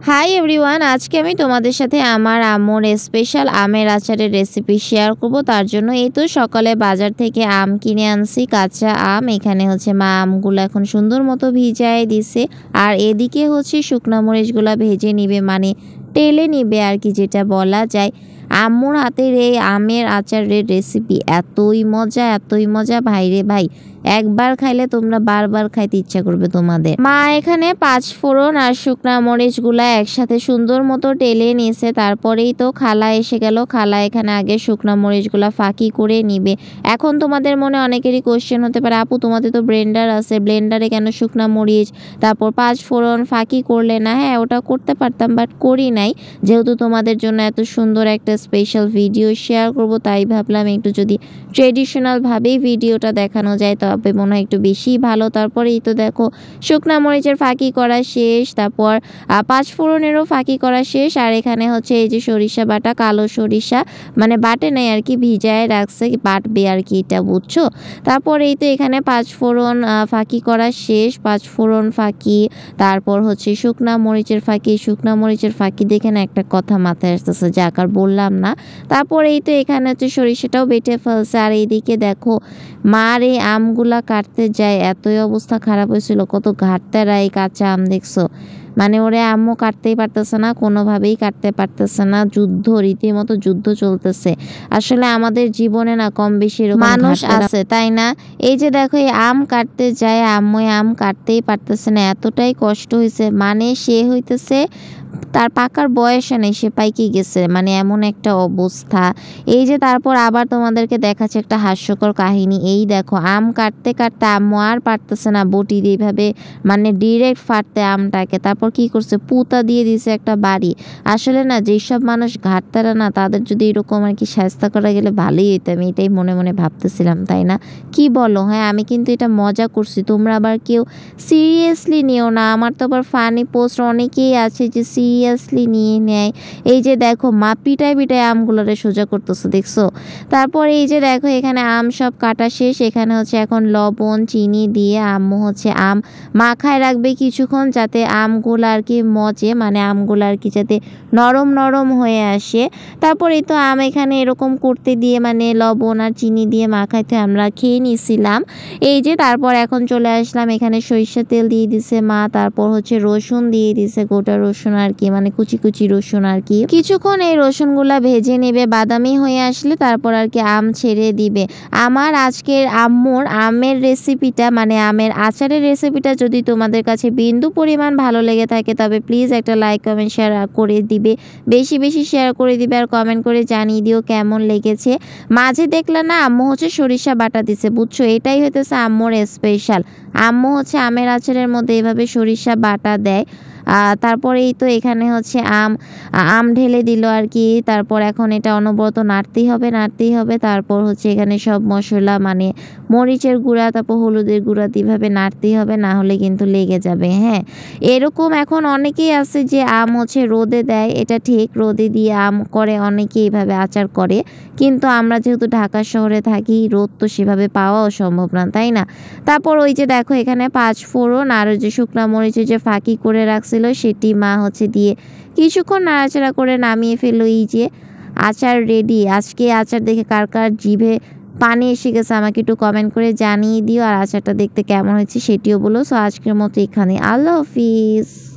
Hi everyone, আজকে আমি তোমাদের সাথে আমার আম্মুর স্পেশাল আমের আচারের রেসিপি শেয়ার করব। তার জন্য এই তো সকালে বাজার থেকে আম কিনে আনছি, কাঁচা আম। এখানে হচ্ছে মা আমগুলো এখন সুন্দর মতো ভিজায় দিছে, আর এদিকে হচ্ছে শুকনা মরিচগুলো ভেজে নিবে, মানে টেলে নিবে আর কি, যেটা বলা যায়। আম্মুর হাতের এই আমের আচারের রেসিপি এতই মজা ভাই রে ভাই, একবার খাইলে তোমরা বারবার খাইতে ইচ্ছা করবে তোমাদের। মা এখানে 5 ফোড়ন আর শুকনা মরিচগুলা একসাথে সুন্দর মতো টেলে নিয়েছে। তারপরেই তো খালা এসে গেল। খালা এখানে আগে শুকনা মরিচগুলা ফাঁকি করে নিবে। এখন তোমাদের মনে অনেকেরই কোশ্চেন হতে পারে, আপু তোমাদের তো ব্লেন্ডার আছে, ব্লেন্ডারে কেন শুকনা মরিচ তারপর 5 ফোড়ন ফাঁকি করলে না? হ্যাঁ, ওটা করতে পারতাম, বাট করি নাই। যেহেতু তোমাদের জন্য এত সুন্দর একটা স্পেশাল ভিডিও শেয়ার করব, তাই ভাবলাম একটু যদি ট্রেডিশনাল ভাবেই ভিডিওটা দেখানো যায় তবে মনে হয় একটু বেশি ভালো। তারপরেই তো দেখো শুকনা মরিচের ফাঁকি করা শেষ, তারপর 5 ফোড়নেরও ফাঁকি করা শেষ। আর এখানে হচ্ছে এই যে সরিষা বাটা, কালো সরিষা, মানে বাটে নাই আর কি, ভিজায় রাখছে, বাটবে আর কি, এটা বুঝছো। তারপর এই তো এখানে 5 ফোড়ন ফাঁকি করা শেষ, 5 ফোড়ন ফাঁকি, তারপর হচ্ছে শুকনা মরিচের ফাঁকি। শুকনা মরিচের ফাঁকি দেখে না একটা কথা মাথায় আসতেছে, যাক আর বললাম না। তারপর এই তো এখানে হচ্ছে সরিষাটাও বেটে ফেলছে। আর এইদিকে দেখো মার এই আমগুলা কাটতে যায়, এতই অবস্থা খারাপ হয়েছিল, কত ঘাটতেরা এই কাঁচা আম দেখছো। মানে ওরে আম্মু কাটতেই পারতেছে না, কোনোভাবেই কাটতে পারতেছে না। যুদ্ধ, রীতিমতো যুদ্ধ চলতেছে। আসলে আমাদের জীবনে না কম বেশি মানুষ আছে, তাই না? এই যে দেখো এই আম কাটতে যায়, আম্মু আম কাটতেই পারতেছে না, এতটাই কষ্ট হয়েছে। মানে সে হইতেছে তার পাকার বয়সে নেই, সে পাইকে গেছে, মানে এমন একটা অবস্থা। এই যে তারপর আবার তোমাদেরকে দেখাচ্ছে একটা হাস্যকর কাহিনী। এই দেখো আম কাটতে কাটতে আম্মু আর পারতেছে না বটি দিয়ে এইভাবে মানে ডিরেক্ট ফাটতে আমটাকে। তারপর কি করছে, পুতা দিয়ে দিছে একটা বাড়ি। আসলে না যেসব মানুষ ঘাটতারা না, তাদের যদি এরকম আর কি শায়েস্তা করা গেলে ভালোই হইতো, আমি এটাই মনে মনে ভাবতেছিলাম, তাই না? কি বলো? হ্যাঁ, আমি কিন্তু এটা মজা করছি, তোমরা আবার কেউ সিরিয়াসলি নিও না। আমার তো আবার ফানি পোস্ট অনেকেই আছে যে সিরিয়াসলি নিয়ে নেয়। এই যে দেখো মা পিটায় আমগুলোরে সোজা করতেছে, দেখছো? তারপরে এই যে দেখো এখানে আম সব কাটা শেষ। এখানে হচ্ছে এখন লবণ চিনি দিয়ে আম্মু হচ্ছে আম মাখায় রাখবে কিছুক্ষণ, যাতে আমগুলো আর কি মজে, মানে আমগুলো আর কি যাতে নরম নরম হয়ে আসে। তারপর এই তো আম এখানে এরকম করতে দিয়ে মানে লবণ আর চিনি দিয়ে মাখাইতে আমরা খেয়ে নিয়েছিলাম। এই যে তারপর এখন চলে আসলাম, এখানে সরিষা তেল দিয়ে দিছে মা, তারপর হচ্ছে রসুন দিয়ে দিছে, গোটা রসুন আর কি, মানে কুচি কুচি রসুন আর কি। কিছুক্ষণ এই রসুনগুলা ভেজে নেবে, বাদামি হয়ে আসলে তারপর আর কি আম ছেড়ে দিবে। আমার আজকের আম্মুর আমের রেসিপিটা, মানে আমের আচারের রেসিপিটা যদি তোমাদের কাছে বিন্দু পরিমাণ ভালো লেগে থাকে তবে প্লিজ একটা লাইক কমেন্ট শেয়ার করে দিবে, বেশি বেশি শেয়ার করে দিবে, আর কমেন্ট করে জানিয়ে দিও কেমন লেগেছে। মাঝে দেখলে না আম্মু হচ্ছে সরিষা বাটা দিছে, বুঝছো? এটাই হইতেছে আম্মুর স্পেশাল। আম্মু হচ্ছে আমের আচারের মধ্যে এভাবে সরিষা বাটা দেয়। তারপরে এই তো এখানে হচ্ছে আম ঢেলে দিল আর কি। তারপর এখন এটা অনবরত নাড়তেই হবে। তারপর হচ্ছে এখানে সব মশলা, মানে মরিচের গুঁড়া, তারপর হলুদের গুঁড়া এভাবে নাড়তেই হবে, না হলে কিন্তু লেগে যাবে। হ্যাঁ, এরকম এখন অনেকেই আছে যে আম হচ্ছে রোদে দেয়, এটা ঠিক, রোদে দিয়ে আম করে অনেকে এইভাবে আচার করে। কিন্তু আমরা যেহেতু ঢাকা শহরে থাকি, রোদ তো সেভাবে পাওয়াও সম্ভব না, তাই না? তারপর ওই যে দেখো এখানে 5 ফোড়ন আর ওই যে শুকনা মরিচের যে ফাঁকি করে রাখছিল সেটি মা হচ্ছে দিয়ে কিছুক্ষণ নাড়াচাড়া করে নামিয়ে ফেললো। এই যে আচার রেডি। আজকে আচার দেখে কার কার জিভে পানি এসে গেছে আমাকে একটু কমেন্ট করে জানিয়ে দিও, আর আচারটা দেখতে কেমন হয়েছে সেটিও বলো। সো আজকের মতো এখানে, আল্লাহ হাফিজ।